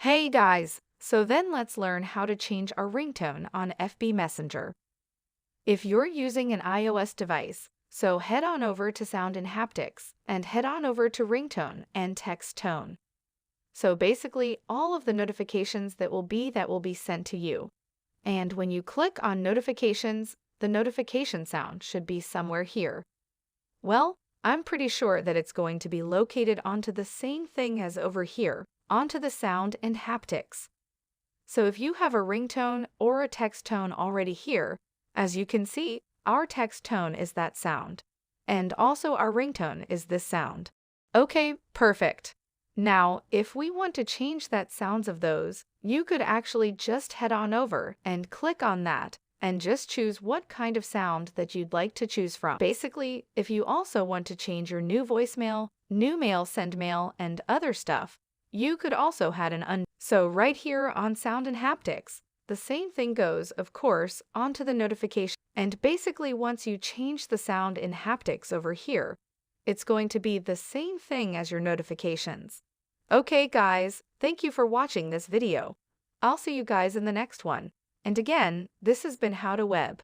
Hey guys, so then let's learn how to change our ringtone on FB Messenger. If you're using an iOS device, so head on over to Sound and Haptics and head on over to Ringtone and Text Tone. So basically all of the notifications that will be sent to you. And when you click on notifications, the notification sound should be somewhere here. Well, I'm pretty sure that it's going to be located onto the same thing as over here, onto the sound and haptics. So if you have a ringtone or a text tone already here, as you can see, our text tone is that sound. And also our ringtone is this sound. Okay, perfect. Now, if we want to change that sounds of those, you could actually just head on over and click on that and just choose what kind of sound that you'd like to choose from. Basically, if you also want to change your new voicemail, new mail, send mail, and other stuff, you could also add an So right here on Sound and Haptics, the same thing goes, of course, onto the notification. And basically once you change the sound in haptics over here, it's going to be the same thing as your notifications. Okay guys, thank you for watching this video. I'll see you guys in the next one. And again, this has been How to Web.